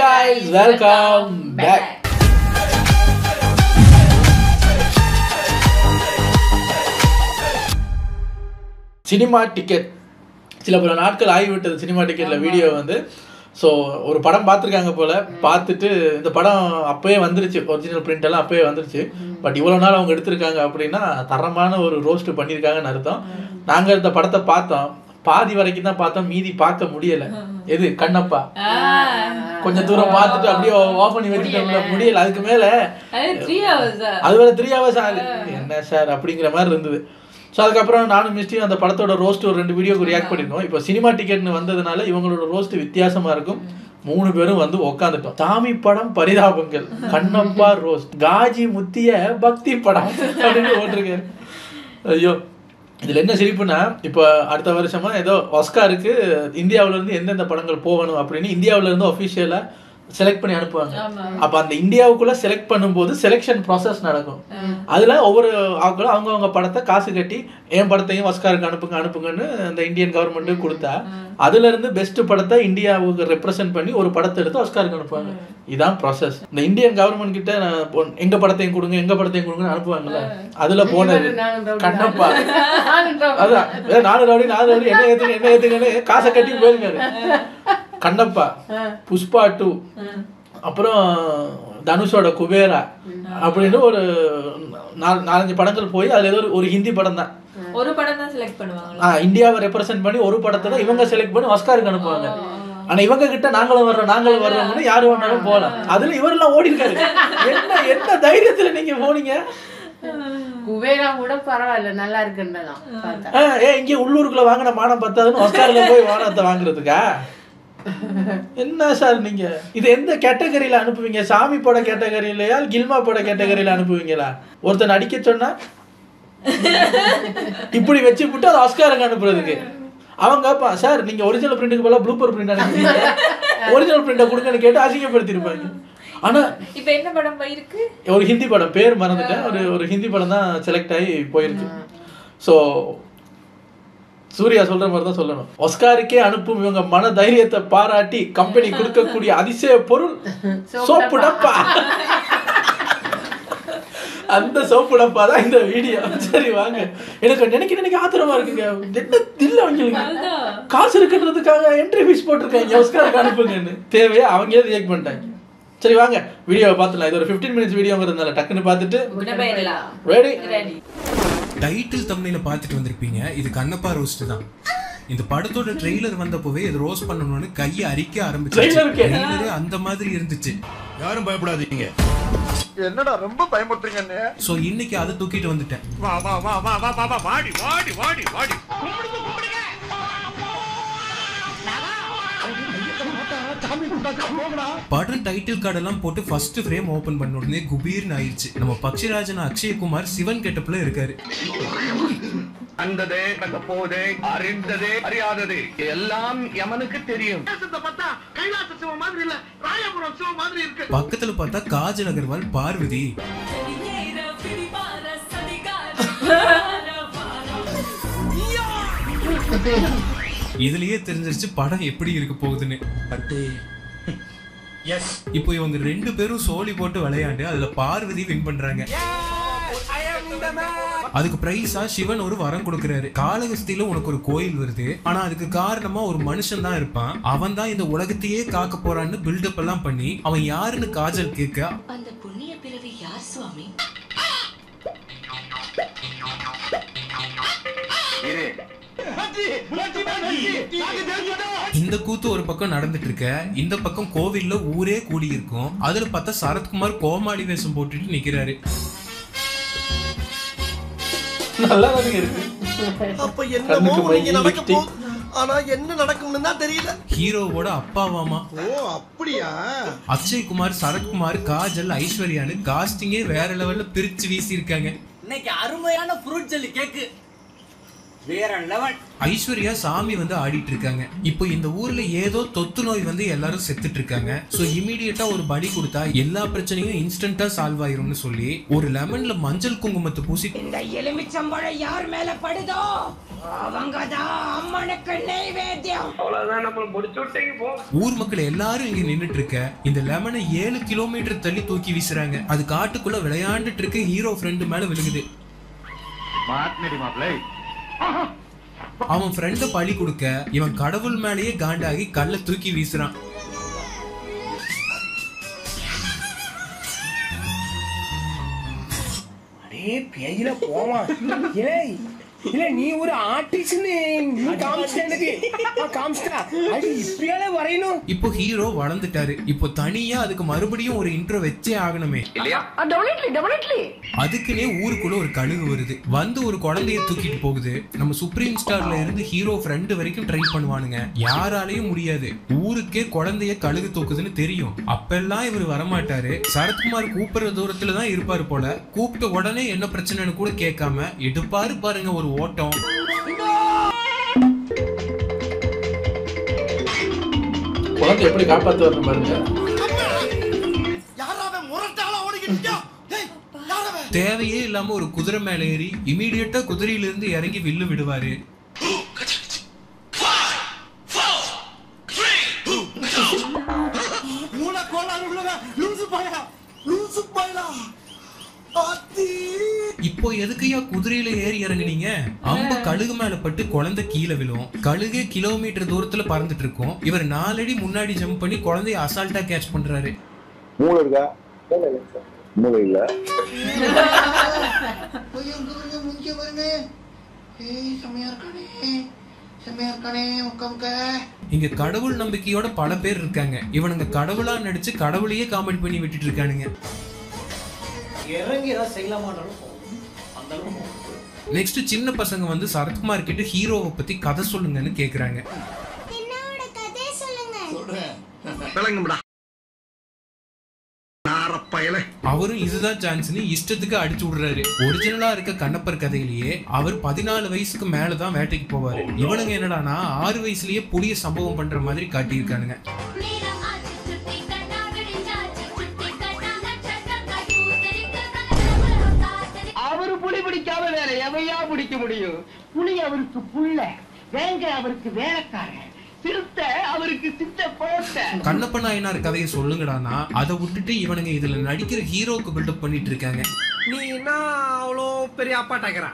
guys, welcome back. Cinema ticket சில பல நாட்கள் ஆகிவிட்டது. சினிமா டிக்கெட்ல வீடியோ வந்து ஸோ ஒரு படம் பார்த்துருக்காங்க போல். பார்த்துட்டு இந்த படம் அப்போயே வந்துருச்சு, ஒரிஜினல் பிரிண்ட் எல்லாம் அப்போயே வந்துருச்சு. பட் இவ்வளோ நாள் அவங்க எடுத்திருக்காங்க அப்படின்னா தரமான ஒரு ரோஸ்ட் பண்ணியிருக்காங்கன்னு அர்த்தம். நாங்கள் இந்த படத்தை பார்த்தோம், பாதி வரைக்கும் தான் பார்த்தோம், மீதி பார்க்க முடியல. எது கண்ணப்பா கொஞ்சம் தூரம் பார்த்துட்டு அப்படியே ஆஃப் பண்ணி வச்சுட்டோம்ல, முடியல. அதுக்கு மேல அது வேற 3 hours ஆகுது. என்ன சார் அப்படிங்கிற மாதிரி இருந்தது. ஸோ அதுக்கப்புறம் நானும் மிஸ்டியும் அந்த படத்தோட ரோஸ்ட் ஒரு 2 வீடியோக்கு ரியாக்ட் பண்ணியிருக்கோம். இப்போ சினிமா டிக்கெட்னு வந்ததுனால இவங்களோட ரோஸ்ட் வித்தியாசமாக இருக்கும். 3 பேரும் வந்து உக்காந்துட்டோம். சாமி படம் பரிதாபங்கள், கண்ணப்பா ரோஸ்ட், காஜி முத்திய பக்தி படம் அப்படின்னு போட்டிருக்காரு. ஐயோ, இதில் என்ன சிரிப்புனா, இப்போ அடுத்த வருஷமா ஏதோ ஆஸ்காருக்கு இந்தியாவிலேருந்து எந்தெந்த படங்கள் போகணும் அப்படின்னு இந்தியாவிலேருந்து அஃபிஷியலாக செலக்ட் பண்ணி அனுப்புவாங்க. அப்போ அந்த இந்தியாவுக்குள்ள செலக்ட் பண்ணும்போது செலெக்ஷன் ப்ராசஸ் நடக்கும். அதில் ஒவ்வொரு ஆட்களும் அவங்கவுங்க படத்தை காசு கட்டி என் படத்தையும் ஆஸ்காருக்கு அனுப்புங்கன்னு அந்த இந்தியன் கவர்மெண்ட்டுக்கு கொடுத்தா அதுலேருந்து பெஸ்ட் படத்தை இந்தியாவுக்கு ரெப்ரசென்ட் பண்ணி ஒரு படத்தை எடுத்து ஆஸ்காருக்கு அனுப்புவாங்க. இதுதான் ப்ராசஸ். இந்த இந்தியன் கவர்மெண்ட் கிட்ட எங்க படத்தையும் கொடுங்கன்னு அனுப்புவாங்கல்ல. அதுல போனது கண்ணப்பா. அதான் 4 ரவுடி என்ன ஏத்துங்கன்னு காசை கட்டி போயிருக்காரு. கண்ணப்பா, புஷ்பா 2, அப்புறம் தனுஷோட குபேரா அப்படின்னு ஒரு 4-5 படங்கள் போய் அதுல ஏதோ ஒரு ஹிந்தி படம் தான், ஒரு படம் தான் செலக்ட் பண்ணுவாங்க. இந்தியாவை ரெப்ரசென்ட் பண்ணி ஒரு படத்தை தான் இவங்க செலக்ட் பண்ணி ஆஸ்காருக்கு அனுப்புவாங்க. ஆனா இவங்க கிட்ட நாங்களும் வர்றோம்னு யாரு வேணாலும் போகலாம். அதுல இவரெல்லாம் ஓடி இருக்காரு. என்ன தைரியத்துல நீங்க போனீங்க? குபேரா கூட பரவாயில்ல, நல்லா இருக்குன்றதான். இங்க உள்ளூருக்குள்ள வாங்கின மானம் பத்தாதுன்னு ஆஸ்கார்ல போய் வானத்தை வாங்குறதுக்கா? என்ன சார் நீங்க இது எந்த கேட்டகரியில அனுப்புவீங்க? சாமி பட கேட்டகரியிலயா கில்மா பட கேட்டகரியில அனுப்புவீங்களா? ஒருத்தன் அடிக்க சொன்னா இப்படி வச்சு விட்டு அது ஆஸ்காருக்கு அனுப்புறதுக்கு அவங்க சார் நீங்க ஒரிஜினல் பிரிண்ட்டுக்கு போல ப்ளூப்பர் பிரிண்ட் அனுப்புவீங்க, ஒரிஜினல் பிரிண்ட்டை கொடுங்கன்னு கேட்டு அசிங்கப்படுத்திருப்பாங்க. ஆனா இப்ப என்ன படம் போயிருக்கு? ஒரு ஹிந்தி படம், பேர் மறந்துட்டேன், ஒரு ஹிந்தி படம் தான் செலக்ட் ஆகி போயிருக்கு. ஸோ சூர்யா சொல்ற மாதிரி தான் சொல்லணும். ஆஸ்காருக்கே அனுப்பும் இவங்க மன தைரியத்தை பாராட்டி கம்பெனி கொடுக்கக்கூடிய அதிசய பொருள் சோப்பு டப்பா. அந்த சோப்பு டப்பா தான் இந்த வீடியோ. சரி வாங்க, எனக்கு நினைக்க ஆத்திரமா இருக்குங்க. என்ன இல்ல அவங்களுக்கு காசு இருக்குன்றதுக்காக என்ட்ரி ஃபீஸ் போட்டிருக்காங்க ஆஸ்காருக்கு அனுப்புங்கன்னு. தேவையா அவங்க ரியாக்ட் பண்ணிட்டாங்க. சரி வாங்க வீடியோவை பார்த்துலாம். இது ஒரு 15 minutes வீடியோங்கிறதுனால டக்குன்னு பார்த்துட்டு ரெடி. டைட்டில் தம்ப்நெயில பார்த்துட்டு வந்திருப்பீங்க. இது கண்ணப்பா ரோஸ்ட் தான். இந்த படத்தோட ட்ரெய்லர் வந்தப்பவே இது ரோஸ்ட் பண்ணணும்னு கையை அரிக்க ஆரம்பிச்சு. ட்ரெய்லரே அந்த மாதிரி இருந்துச்சு. யாரும் பயப்படாதீங்க. என்னடா ரொம்ப பயமுறுத்துறீங்க. சோ இன்னைக்கு அதை தூக்கிட்டு வந்துட்டேன். வா வா வா வா வா வா வாடி வாடி வாடி வாடி. படம் டைட்டில் கார்டு எல்லாம் போட்டு ஃபர்ஸ்ட் ஃப்ரேம் ஓபன் பண்ண உடனே குபீர்னு ஆயிடுச்சு. நம்ம பக்ஷிராஜன் அக்ஷயகுமார் சிவன் கெட்டப்ல இருக்காரு. அந்ததே போதே அறிந்ததே அறியாததே எல்லாம் யமனுக்கு தெரியும். பக்கத்துல பார்த்தா காஜல் அகர்வால், பார்வதி. இதுலயே தெரிஞ்சிருச்சு படம் எப்படி இருக்க போகுதுன்னு. இப்போ இவங்க 2 பேரும் சோலி போட்டு விளையாண்டு அதுல பார்வதி வின் பண்றாங்க. அதுக்கு பிரைஸா சிவன் ஒரு வரம் கொடுக்கறாரு. காளகஸ்தியில உனக்கு ஒரு கோயில் வருது, ஆனா அதுக்கு காரணமா ஒரு மனுஷன் தான் இருப்பான், அவன் தான் இந்த உலகத்தையே காக்க போறான்னு பில்டப் எல்லாம் பண்ணி அவன் யாருன்னு காஜல் கேட்க, அந்த புண்ணிய பிறவி யார் சுவாமி? இந்த கூத்து ஒரு பக்கம் நடந்துட்டு இருக்க, இந்த பக்கம் கோவில்ல ஊரே கூடி இருக்கும். அதுல பார்த்தா சரத்குமார் கோமாளி வேஷம் போட்டுட்டு நிக்கிறாரு. நல்லா இருக்கு. அப்ப என்னமோ நீங்க நடக்க போகுது, ஆனா என்ன நடக்கும்னு தான் தெரியல. ஹீரோவோட அப்பாவாமா. ஓ அப்படியா? அக்ஷய்குமார், சரத்குமார், காஜல், ஐஸ்வர்யான்னு காஸ்டிங்கே வேற லெவல்ல பிரிச்சு வீசி இருக்காங்க. இன்னைக்கு அருமையான ஃப்ரூட் ஜெல்லி கேக்கு. வேற லெவல். ஐஸ்வர்யா சாமி வந்து ஆடிட்டு இருக்காங்க. இப்போ இந்த ஊர்ல ஏதோ தொத்து நோய் வந்து எல்லாரும் செத்துட்டு இருக்காங்க. சோ இமிடியேட்டா ஒரு பலி கொடுத்தா எல்லா பிரச்சனையும் இன்ஸ்டன்ட்டா சால்வ் ஆயிரும்னு சொல்லி ஒரு லெமன்ல மஞ்சள் குங்குமத்தை பூசி இந்த எலுமிச்சம்பழம் யார் மேல படுதோ அவங்கதான் அம்மனுக்கு நைவேத்தியம். அவ்வளவுதான் நம்ம முடிச்சுட்டீங்க போ. ஊர் மக்கள் எல்லாரும் இங்க நின்னுட்டு இருக்க இந்த லெமனை 7 கிலோமீட்டர் தள்ளி தூக்கி வீசுறாங்க. அது காட்டுக்குள்ள விளையாண்டுட்டு இருக்க ஹீரோ ஃப்ரெண்டு மேல விழுகுது. அவன் ஃப்ரெண்ட பலி கொடுக்க இவன் கடவுள் மேலேயே காண்டாகி கல்ல தூக்கி வீசுறான். அடே பேயில போமா. ஏய் இல்ல நீ ஒரு ஆர்டிஸ்ட்னு நீ காமிச்சிட்டா அது இப்படியால வரையணும். இப்போ ஹீரோ வளர்ந்துட்டாரு. இப்போ தனியா அதுக்கு மறுபடியும் ஒரு இன்ட்ரோ வச்சே ஆகணுமே. அதுக்குன்னே ஊருக்குள்ள ஒரு கழுகு வருது. வந்து ஒரு குழந்தைய தூக்கிட்டு போகுது. நம்ம சுப்ரீம் ஸ்டார்ல இருந்து ஹீரோ ஃப்ரெண்ட் வரைக்கும் ட்ரை பண்ணுவானுங்க. யாராலையும் முடியாது. ஊருக்கே குழந்தைய கழுகு தூக்குதுன்னு தெரியும். அப்பெல்லாம் இவர் வரமாட்டாரு. சரத்குமார் கூப்பிடுற தூரத்துல தான் இருப்பாரு போல. கூப்பிட்ட உடனே என்ன பிரச்சனைன்னு கூட கேட்காம எடுப்பாரு பாருங்க ஒரு ஓட்டம். குழந்தை எப்படி காப்பாத்து வரணும் பாருங்க. தேவையே இல்லாம ஒரு குதிரை மேல ஏறி இமீடியட்டா குதிரையில இருந்து இறங்கி வில்லு விடுவாரு. இப்போ எதுக்கையா குதிரையில ஏறி இறங்குனீங்க? அம்பு கழுகு மேல பட்டு குழந்தை கீழே விழும். கழுகு கிலோமீட்டர் தூரத்துல பறந்துட்டு இருக்கும். இவர் 4 அடி முன்னாடி ஜம்ப் பண்ணி குழந்தைய அசால்ட்டா கேட்ச் பண்றாரு. மூளை இருக்கா? மூளை இல்ல. இங்க கடவுள் நம்பிக்கையோட பல பேர் இருக்காங்க. இவனுங்க கடவுளா நடிச்சு கடவுளையே காமெடி பண்ணி விட்டுட்டு இருக்கானுங்க. நெக்ஸ்ட் சின்ன பசங்க வந்து சரத்குமார் கிட்ட ஹீரோவை பத்தி கதை சொல்லுங்கன்னு கேக்குறாங்க. அவரும் இதுதான் சான்ஸ்னு இஷ்டத்துக்கு அடிச்சு விடுறாரு. ஒரிஜினலா இருக்க கண்ணப்பர் கதையிலேயே அவர் 14 வயசுக்கு மேலதான் வேட்டைக்கு போவாரு. இவனுங்க என்னடானா 6 வயசுலயே புதிய சம்பவம் பண்ற மாதிரி காட்டியிருக்கானுங்க. அவரு புலி பிடிக்காம வேற எவையா பிடிக்க முடியும்? புலி அவருக்கு புள்ள, வேங்க அவருக்கு வேலைக்காரன், சிறுத்தை அவருக்கு சித்த போட்ட. கண்ணப்ப நாயனார் கதையை சொல்லுங்கடானா அதை விட்டுட்டு இவனுங்க இதுல நடிக்கிற ஹீரோக்கு பில்டப் பண்ணிட்டு இருக்காங்க. நீ என்ன அவ்வளோ பெரிய அப்பாட்டாக்கிறா?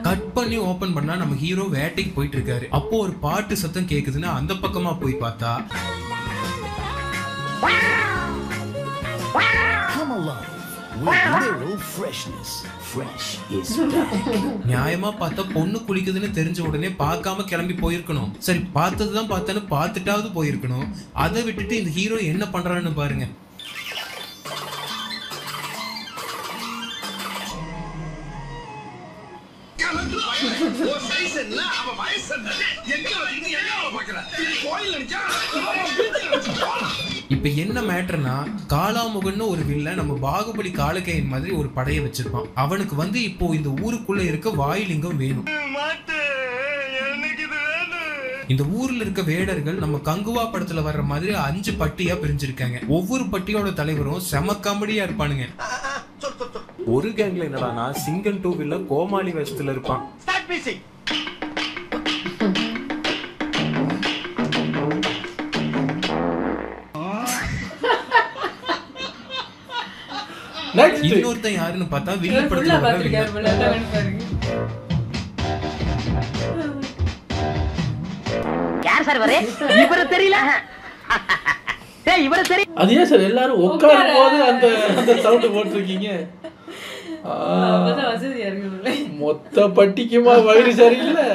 கட் பண்ணி ஓபன் பண்ணா நம்ம ஹீரோ வேட்டைக்கு போயிட்டு இருக்காரு. அப்போ ஒரு பாட்டு சத்தம் கேக்குதுன்னா அந்த பக்கமா போய் பார்த்தா நியாயமா பார்த்தா பொண்ணு குளிக்குதுன்னு தெரிஞ்ச உடனே பார்க்காம கிளம்பி போயிருக்கணும். சரி பார்த்ததுதான் பார்த்தேன்னு பார்த்துட்டாவது போயிருக்கணும். அதை விட்டுட்டு இந்த ஹீரோ என்ன பண்றான்னு பாருங்க. இப்ப என்ன மேட்டர்னா காலாமுகன்னு ஒரு வில்லன் நம்ம பாகுபலி காலக்கையின் மாதிரி ஒரு படையை வச்சிருப்பான். அவனுக்கு வந்து இப்போ இந்த ஊருக்குள்ள இருக்க வாயுலிங்கம் வேணும். இந்த ஊர்ல இருக்க வேடர்கள் நம்ம கங்குவா படத்துல வர்ற மாதிரி 5 பட்டியா பிரிஞ்சிருக்காங்க. ஒவ்வொரு பட்டியோட தலைவரும் செம காமெடியா இருப்பானுங்க. ஒரு கேங்ல என்னடானா சிங்கம் 2 வில்ல கோமாளி வேஷத்துல இருப்பான். இன்னொருத்தன் யாருன்னு பார்த்தா வில்லு படத்துல வர வில்லன். யார் சார் வரே? இவர தெரியல. டேய் இவர தெரியல. அது ஏன் சார் எல்லாரும் உட்காரும் போது அந்த சவுண்ட் போட்டுருக்கீங்க? அப்பதான் வசதியா இருக்கு. மொத்த பட்டிக்குமா வயிறு சரியில்லை?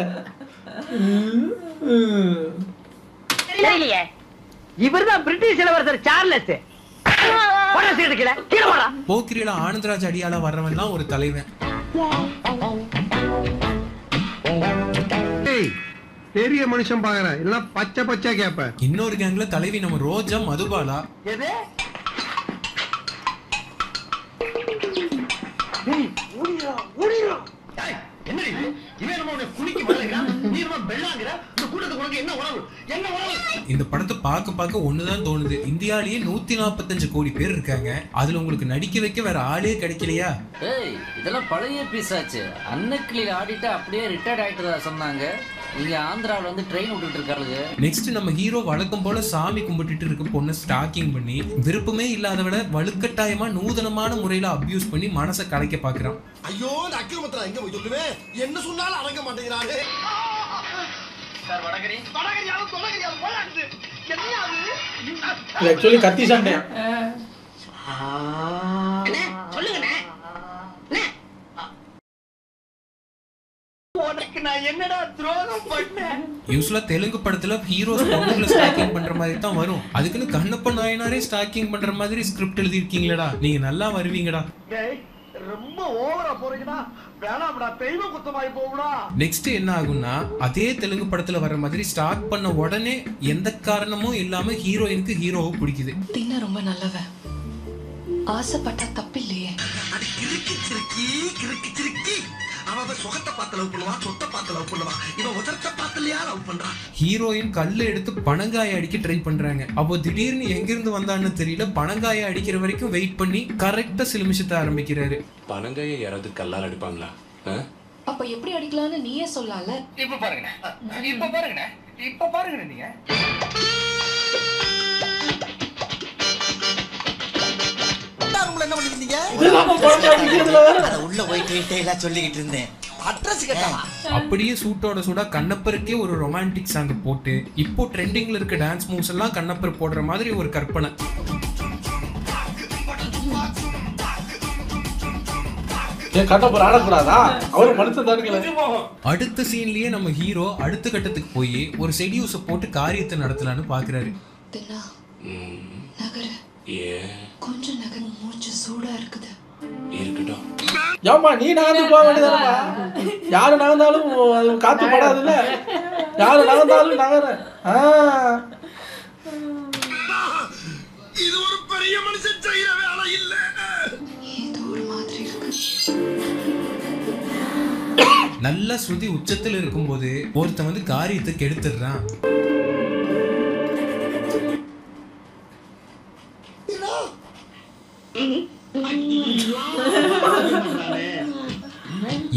தெரியலையே. இவர்தான் பிரிட்டிஷ் இளவரசர் சார்லஸ். போக்கிரியில ஆனந்தராஜ் அடியால வர்றவன் தான் ஒரு தலைவன். பெரிய மனுஷன் பாக்குறேன் எல்லாம் பச்சை பச்சை கேப்ப. இன்னொரு கேங்ல தலைவி நம்ம ரோஜா மதுபாலா. ஓடிரா ஓடிரா இந்த படத்தை பார்க்க ஒண்ணுதான் தோணுது. இந்தியாலேயே 145 கோடி பேர் இருக்காங்க. அதுல உங்களுக்கு நடிக்க வைக்க வேற ஆளே கிடைக்கலையா? இதெல்லாம் பழைய பீஸாச்சு. அன்னக்கிளியில் ஆடிட்டு அப்படியே ரிட்டையர்ட் ஆயிட்டதா சொன்னாங்க. இங்க ஆந்திராவில் வந்து ட்ரெயின் விட்டுட்டு இருக்காங்க. நெக்ஸ்ட் நம்ம ஹீரோ வழக்கம் போல சாமி கும்பிட்டுட்டு இருக்க பொண்ணு ஸ்டாக்கிங் பண்ணி விருப்பமே இல்லாதவட வலுக்கட்டாயமா நூதனமான முறையில அபியூஸ் பண்ணி மனசை கலைக்க பாக்குறான். ஐயோ இந்த அக்கிரமத்தை எங்க போய் சொல்லுவேன்? என்ன சொன்னாலும் அடங்க மாட்டேங்கிறாரு. சார் வடகரி போலாது. இது एक्चुअली கத்தி சண்டை. அண்ணே சொல்லுங்கண்ணே. உனக்கு நான் என்னடா துரோகம் பண்ணேன்? யூஸ்வலா தெலுங்கு படத்துல ஹீரோஸ் பொண்ணுங்களை ஸ்டாக்கிங் பண்ற மாதிரி தான் வரும். அதுக்குன்னு கண்ணப்ப நாயனாரே ஸ்டாக்கிங் பண்ற மாதிரி ஸ்கிரிப்ட் எழுதி இருக்கீங்களடா. நீங்க நல்லா வருவீங்கடா. ரொம்ப ஓவரா போறீங்கடா. வேணாம்டா, தெய்வ குத்தமாயி போகுடா. நெக்ஸ்ட் என்ன ஆகும்னா அதே தெலுங்கு படத்துல வர மாதிரி ஸ்டார்ட் பண்ண உடனே எந்த காரணமும் இல்லாம ஹீரோயினுக்கு ஹீரோவை பிடிக்குது. தின்ன ரொம்ப நல்லவன், ஆசைப்பட்டா தப்பில்லையே. அது கிறுக்கி சிறுக்கி அவன் சுகத்தை பார்த்து லவ் பண்ணுவான், சொத்தை பார்த்து லவ் பண்ணுவான். இவன் உதரத்தை பார்த்துலையா லவ் பண்றான். ஹீரோயின் கல்ல எடுத்து பனங்காய அடிக்க ட்ரை பண்றாங்க. அப்போ திடீர்னு எங்கிருந்து வந்தான்னு தெரியல, பனங்காய அடிக்கிற வரைக்கும் வெயிட் பண்ணி கரெக்டா சில நிமிஷத்தை ஆரம்பிக்கிறாரு. பனங்காய யாராவது கல்லால் அடிப்பாங்களா? அப்ப எப்படி அடிக்கலாம்னு நீயே சொல்லல. இப்ப பாருங்க நீங்க. என்ன பண்ணிருந்தீங்க? உள்ள போய் டீடைலா சொல்லிக்கிட்டு இருந்தேன். அட்ரஸ் கேட்டாவா? அப்படியே சூட்டோட சூடா கண்ணப்பருக்கே ஒரு ரொமான்டிக் சாங் போட்டு இப்போ ட்ரெண்டிங்ல இருக்க டான்ஸ் மூவ்ஸ் எல்லாம் கண்ணப்பர் போடுற மாதிரி ஒரு கற்பனை. கண்ணப்பர் ஆடக்கூடாதா? அவரு மனுஷன் தானுங்களே. அடுத்த சீன்லயே நம்ம ஹீரோ அடுத்த கட்டத்துக்கு போய் ஒரு செடியூஸ போட்டு காரியத்தை நடத்தலான்னு பாக்குறாரு. கொஞ்சம் நகர் மூச்சு சூடா இருக்குது. ஏமா நீ நகர்ந்து போக வேண்டியதானமா? யாரு நகர்ந்தாலும் அது காத்து படாதுல்ல. யாரு நகர்ந்தாலும் நகர. இது ஒரு பெரிய மனுஷன் செய்யற வேலை இல்ல. ஏதோ ஒரு மாதிரி இருக்கு. நல்ல ஸ்ருதி உச்சத்துல இருக்கும்போது ஒருத்தன் வந்து காரியத்தை கெடுத்துடுறான்.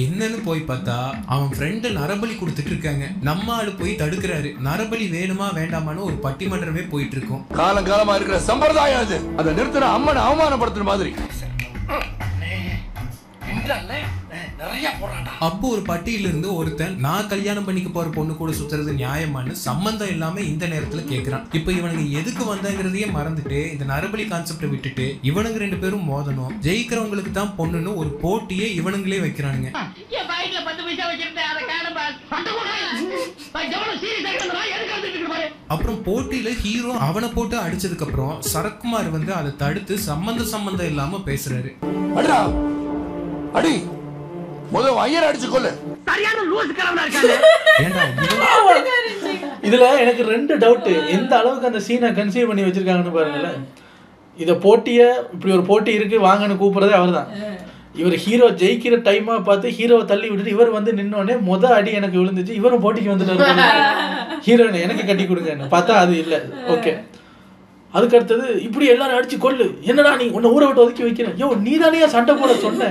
என்னன்னு போய் பார்த்தா அவன் ஃப்ரெண்டு நரபலி கொடுத்துட்டு இருக்காங்க. நம்ம ஆளு போய் தடுக்கிறாரு. நரபலி வேணுமா வேண்டாமான்னு ஒரு பட்டிமன்றமே போயிட்டு இருக்கும். காலங்காலமா இருக்கிற சம்பிரதாயம் அது. அதை நிறுத்தின அம்மனை அவமானப்படுத்துற மாதிரி. அப்போ ஒரு பட்டியல இருந்து ஒருத்தன் நான் கல்யாணம் பண்ணிக்க போற பொண்ணு கூட சுத்துறது நியாயமானு சம்பந்தம் இல்லாம இந்த நேரத்துல கேக்குறான். இப்ப இவனுங்க எதுக்கு வந்தாங்கிறதையே மறந்துட்டு இந்த நரபலி கான்செப்ட விட்டுட்டு இவனுங்க ரெண்டு பேரும் மோதணும், ஜெயிக்கிறவங்களுக்கு தான் பொண்ணுன்னு ஒரு போட்டியே இவனுங்களே வைக்கிறானுங்க. அப்புறம் போட்டியில ஹீரோ அவனை போட்டு அடிச்சதுக்கு அப்புறம் சரத்குமார் வந்து அதை தடுத்து சம்பந்தம் இல்லாம பேசுறாரு. அடி முதல் ஐயர் அடிச்சு கொள்ளு. சரியான லூஸ் கலவனா இருக்கானே. இதுல எனக்கு ரெண்டு டவுட். எந்த அளவுக்கு அந்த சீனை கன்சீவ் பண்ணி வச்சிருக்காங்கன்னு பாருங்களேன். இத போட்டிய இப்படி ஒரு போட்டி இருக்கு வாங்கன்னு கூப்பிடுறதே அவர்தான். இவர் ஹீரோ ஜெயிக்கிற டைமா பார்த்து ஹீரோவை தள்ளி விட்டுட்டு இவர் வந்து நின்னோடனே அடி எனக்கு விழுந்துச்சு. இவரும் போட்டிக்கு வந்துட்டாரு. ஹீரோயினை எனக்கு கட்டி கொடுங்க பார்த்தா அது இல்லை. ஓகே, அதுக்கு அடுத்தது இப்படி எல்லாரும் அடிச்சு கொள்ளு. என்னடா நீ உன்னை ஊரை விட்டு ஒதுக்கி வைக்கிறேன். யோ நீ தானே சண்டை போட சொன்ன.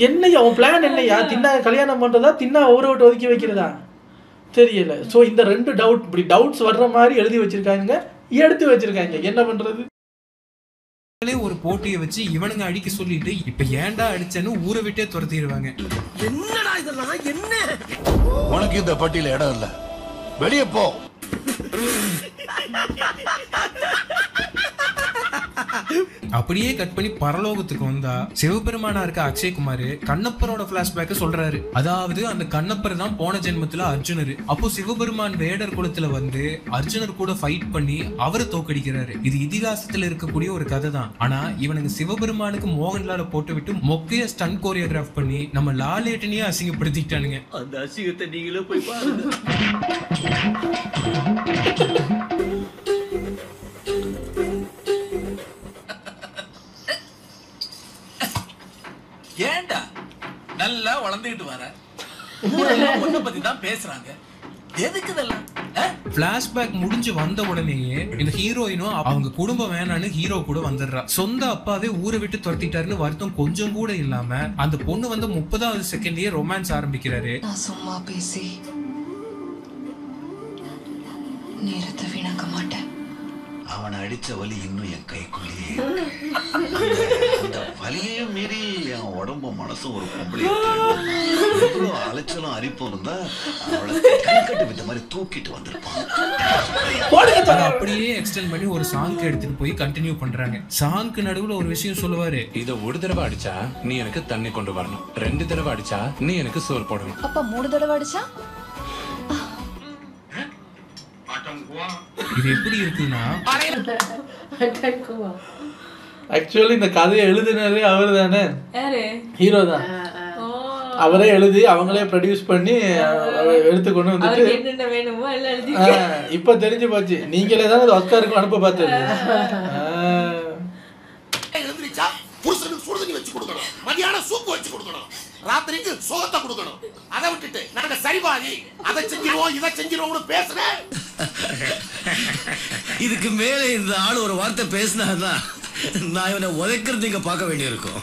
என்னையா உன் பிளான் என்னையா? தின்னா கல்யாணம் பண்றதா தின்னா ஊரை விட்டு ஒதுக்கி வைக்கிறதா தெரியல. ஸோ இந்த ரெண்டு டவுட் இப்படி டவுட்ஸ் வர்ற மாதிரி எழுதி வச்சிருக்காங்க, எடுத்து வச்சிருக்காங்க. என்ன பண்றது? ஒரு போட்டியை வச்சு இவனுங்க அடிக்க சொல்லிட்டு இப்ப ஏன்டா அடிச்சேன்னு ஊரை விட்டே துரத்திடுவாங்க. என்னடா இதெல்லாம்? என்ன உனக்கு இந்த பட்டியல இடம் இல்ல, வெளியே போ. அப்படியே கட் பண்ணி பரலோகத்துக்கு வந்தா சிவபெருமானா இருக்க அக்ஷய்குமார் கண்ணப்பரோட பிளாஷ்பேக்க சொல்றாரு. அதாவது அந்த கண்ணப்பர் தான் போன ஜென்மத்துல அர்ஜுனர். அப்போ சிவபெருமான் வேடர் குலத்துல வந்து அர்ஜுனர் கூட ஃபைட் பண்ணி அவரை தோக்கடிக்கிறாரு. இது இதிகாசத்துல இருக்கக்கூடிய ஒரு கதை தான். ஆனா இவனுக்கு சிவபெருமானுக்கு மோகன்லால போட்டு விட்டு மொக்கைய ஸ்டன் கோரியோகிராஃப் பண்ணி நம்ம லாலேட்டனையே அசிங்கப்படுத்திட்டானுங்க. அந்த அசிங்கத்தை நீங்களே போய் பாருங்க. ஏண்டா நல்லா வளர்ந்துகிட்டு வர, உன்னை பத்தி தான் பேசுறாங்க. எதுக்கு இதெல்லாம்? பிளாஷ்பேக் முடிஞ்சு வந்த உடனேயே இந்த ஹீரோயினும் அவங்க குடும்பம் வேணான்னு ஹீரோ கூட வந்துடுறா. சொந்த அப்பாவே ஊரை விட்டு துரத்திட்டாருன்னு வருத்தம் கொஞ்சம் கூட இல்லாம அந்த பொண்ணு வந்து 30வது செகண்ட்லயே ரொமான்ஸ் ஆரம்பிக்கிறாரு. நான் சும்மா பேசி நேரத்தை வீணாக்க மாட்டேன். அவனை அடிச்ச வலி இன்னும் என் கைக்குள்ளேயே. அந்த வலியையும் மீறி என் உடம்பும் மனசும் ஒரு பொம்பளை எவ்வளவு அலைச்சலும் அரிப்பும் இருந்தா அவளை கட்டு வித்த மாதிரி தூக்கிட்டு வந்திருப்பான். அப்படியே எக்ஸ்டெண்ட் பண்ணி ஒரு சாங்க்கு எடுத்துட்டு போய் கண்டினியூ பண்றாங்க. சாங்க்கு நடுவுல ஒரு விஷயம் சொல்லுவாரு. இத ஒரு தடவை அடிச்சா நீ எனக்கு தண்ணி கொண்டு வரணும், 2 தடவை அடிச்சா நீ எனக்கு சோறு போடணும். அப்ப 3 தடவை அடிச்சா இது எப்படி இருக்குன்னா ஆக்சுவலி இந்த கதையை எழுதினதே அவர் தானே, யாரு? ஹீரோ தான். அவரே எழுதி அவங்களே ப்ரொடியூஸ் பண்ணி எடுத்துக்கொண்டு வந்துட்டு வேணுமோ எல்லாம் எழுதி இப்ப தெரிஞ்சு போச்சு. நீங்களே தான் அது ஆஸ்காருக்கு அனுப்ப பார்த்தது. எழுந்திரிச்சா புருஷனுக்கு சுடுதண்ணி வச்சு கொடுக்கணும், மதியானம் சூப்பு வச்சு கொடுக்கணும், ராத்திரிக்கு சோகத்தை கொடுக்கணும். அதை விட்டுட்டு நாங்க சரிபாதி அதை செஞ்சிருவோம் இதை செஞ்சிருவோம்னு பேசுறேன். இதுக்கு மேல இந்த ஆள் ஒரு வார்த்தை பேசினாதான் நான் இவனை உதைக்கிறது இங்க பார்க்க வேண்டியிருக்கும்.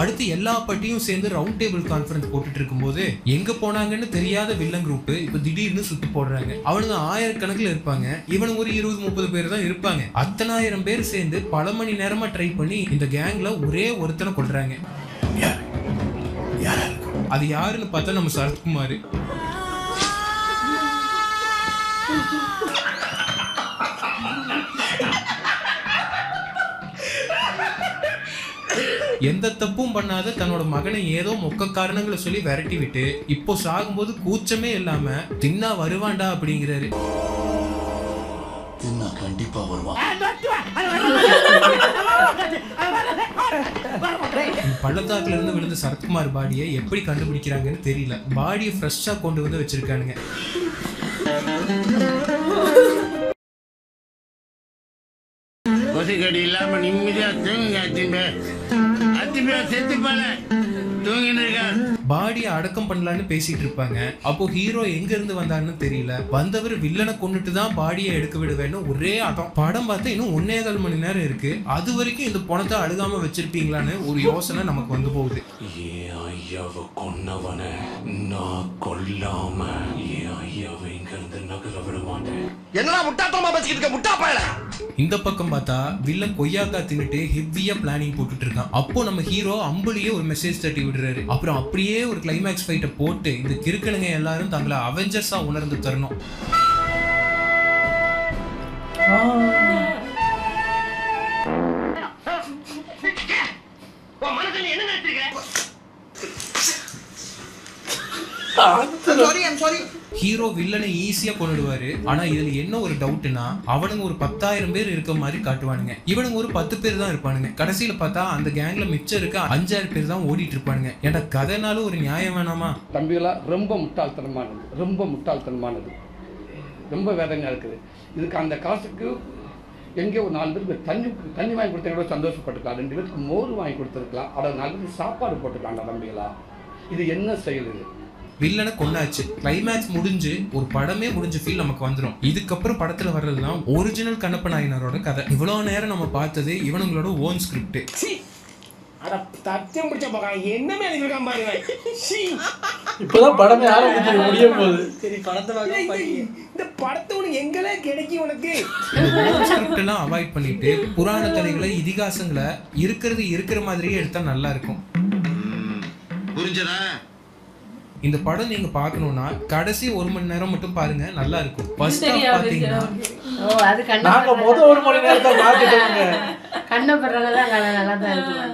அடுத்து எல்லா பட்டியும் சேர்ந்து ரவுண்ட் டேபிள் கான்ஃபரன்ஸ் போட்டுட்டு இருக்கும்போது எங்க போனாங்கன்னு தெரியாத வில்லன் குரூப் இப்ப திடீர்னு சுட்டு போடுறாங்க. அவனுங்க 1000 கணக்குல இருப்பாங்க, இவனுங்க ஒரு 20-30 பேர் தான் இருப்பாங்க. அத்தனை 1000 பேர் சேர்ந்து பல மணி நேரமா ட்ரை பண்ணி இந்த கேங்ல ஒரே ஒருத்தனை கொல்றாங்க. அது யாருன்னு பார்த்தா நம்ம சரத்குமார். எந்த தப்பும் பண்ணாத தன்னோட மகனை ஏதோ மொக்க காரணங்களை சொல்லி விரட்டி விட்டு இப்போ சாகும்போது கூச்சமே இல்லாம தின்னா வருவான்டா அப்படிங்கிறாரு. தின்னா கண்டிப்பா வருவான். பள்ளத்தாக்குல இருந்து விழுந்த சரத்குமார் பாடியை எப்படி கண்டுபிடிக்கிறாங்கன்னு தெரியல. பாடியை ஃப்ரெஷ்ஷா கொண்டு வந்து வச்சிருக்கானுங்க. கொசுக்கடி இல்லாம நிம்மதியா தூங்குங்க. செத்து போல தூங்கிட்டு இருக்கா. பாடியை அடக்கம் பண்ணலான்னு பேசிட்டு இருப்பாங்க. அப்போ ஹீரோ எங்க இருந்து வந்தாருன்னு தெரியல. வந்தவர் வில்லனை கொண்டுட்டு தான் பாடியை எடுக்க விடுவேன்னு ஒரே ஆட்டம். படம் பார்த்தா இன்னும் 1.25 மணி நேரம் இருக்கு. அது வரைக்கும் இந்த பணத்தை அழுகாம வச்சிருப்பீங்களான்னு ஒரு யோசனை நமக்கு வந்து போகுது. ஏன் ஐயாவை கொன்னவன நான் கொல்லாம ஏன் ஐயாவை இங்க இருந்து நகர விட மாட்டேன். என்னடா முட்டாத்தமா பேசிக்கிட்டு இருக்க முட்டா பயல. இந்த பக்கம் பார்த்தா வில்லன் கொய்யாக்கா தின்னுட்டு ஹெவியா பிளானிங் போட்டுட்டு இருக்கான். அப்போ நம்ம ஹீரோ அம்புலியே ஒரு மெசேஜ் தட்டி விடுறாரு. அப்புறம் அப்படியே ஒரு கிளைமேக்ஸ் ஃபைட்டை போட்டு இந்த கிறுக்கனுங்க எல்லாரும் தங்களை அவெஞ்சர்ஸா உணர்ந்து தரணும். ஹீரோ வில்லனை ஈஸியா கொண்டுடுவாரு. ஆனா இதுல என்ன ஒரு டவுட்னா அவனுங்க ஒரு 10,000 பேர் இருக்க மாதிரி காட்டுவானுங்க. இவனுங்க ஒரு 10 பேர் தான் இருப்பானுங்க. கடைசியில பார்த்தா அந்த கேங்ல மிச்சம் இருக்க 5,000 பேர் தான் ஓடிட்டு இருப்பானுங்க. ஏன்னா கதைனாலும் ஒரு நியாயம் வேணாமா? தம்பிகளா ரொம்ப முட்டாள்தனமானது, ரொம்ப முட்டாள்தனமானது, ரொம்ப வேதனையா இருக்குது. இதுக்கு அந்த காசுக்கு எங்கே ஒரு 4 பேருக்கு தண்ணி வாங்கி கொடுத்தா சந்தோஷப்பட்டுக்கலாம். 2 பேருக்கு மோர் வாங்கி கொடுத்துருக்கலாம். அதை 4 பேருக்கு சாப்பாடு போட்டுக்கலாம்டா தம்பிகளா. இது என்ன செயல்? இது வில்லனை கொண்டாச்சு. கிளைமேக்ஸ் முடிஞ்சு ஒரு படமே முடிஞ்ச ஃபீல் நமக்கு வந்துடும். இதுக்கப்புறம் படத்துல வர்றதுதான் ஒரிஜினல் கண்ணப்ப நாயனாரோட கதை. இவ்வளவு நேரம் நம்ம பார்த்தது இவனுங்களோட ஓன் ஸ்கிரிப்ட். என்னமே எழுதிருக்கான் பாருங்க. இப்பதான் படமே ஆரம்பிச்சு முடியும் போது இந்த படத்தை உனக்கு எங்களே கிடைக்கும். உனக்கு ஸ்கிரிப்ட் எல்லாம் அவாய்ட் பண்ணிட்டு புராண கதைகளை இதிகாசங்களை இருக்கிற மாதிரியே எடுத்தா நல்லா இருக்கும். புரிஞ்சதா? இந்த படம் நீங்க பார்க்கணும்னா கடைசி 1 மணி நேரம் மட்டும் பாருங்க, நல்லா இருக்கும். ஃபர்ஸ்ட் ஹாஃப் பாத்தீங்கன்னா நாங்க முதல் 1 மணி நேரத்தை பார்த்துட்டோங்க.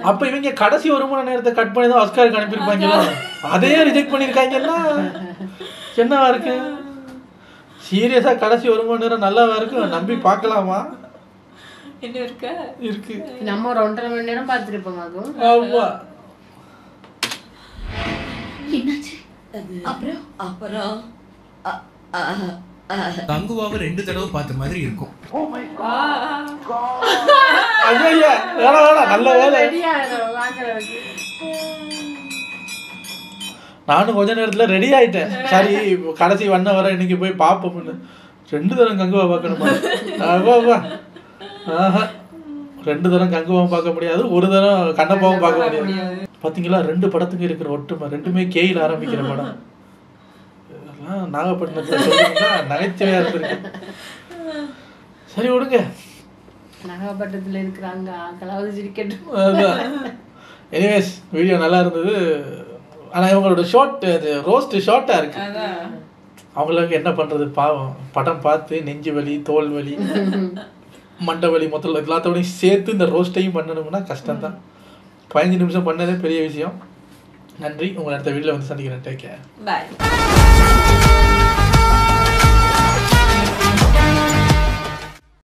அப்ப இவங்க கடைசி 1 மணி நேரத்தை கட் பண்ணி தான் ஆஸ்காருக்கு அனுப்பியிருப்பாங்க. அதையே ரிஜெக்ட் பண்ணிருக்காங்கன்னா என்னவா இருக்கு? சீரியஸா கடைசி 1 மணி நேரம் நல்லாவா இருக்கு? நம்பி பார்க்கலாமா? என்ன இருக்கா? இருக்கு. நம்ம ஒரு 1.5 மணி நேரம் பார்த்துருப்போம். ஆமா. என்னாச்சு? அப்புறம் தங்குவாவை 2 தடவை பார்த்த மாதிரி இருக்கும். நல்ல வேலை. நானும் கொஞ்ச நேரத்தில் ரெடி ஆகிட்டேன். சரி கடைசி வண்ண வர இன்னைக்கு போய் பார்ப்போம்னு. 2 தரம் கங்குவா பார்க்கணுமா? ஆஹா 2 தரம் கங்குவாவும் பார்க்க முடியாது, 1 தரம் கண்ணப்பாவும் பார்க்க முடியாது. பார்த்தீங்களா 2 படத்துக்கு இருக்கிற ஒற்றுமை. 2மே கேயில் ஆரம்பிக்கிற படம். இதெல்லாம் நாகப்பட்டினத்தில் சொல்லிங்கன்னா நகைச்சுவையாக இருந்திருக்கு. சரி விடுங்க, நாகப்பட்டினத்தில் இருக்கிறாங்க ஆக்களாவது சிரிக்கட்டும். அதுதான். எனிவேஸ் வீடியோ நல்லா இருந்தது. ஆனால் இவங்களோட ஷார்ட் ரோஸ்ட் ஷார்ட்டாக இருக்கு. அவங்களுக்கு என்ன பண்ணுறது பாவம், படம் பார்த்து நெஞ்சு வலி, தோல் வலி, மண்டை வலி மொத்தம் எல்லாத்தோடையும் சேர்த்து இந்த ரோஸ்ட்டையும் பண்ணணும்னா கஷ்டம்தான். 15 நிமிஷம் பண்ணதே பெரிய விஷயம். நன்றி. உங்களை அடுத்த வீட்டில் வந்து சந்திக்கிறேன். Take care. பாய்.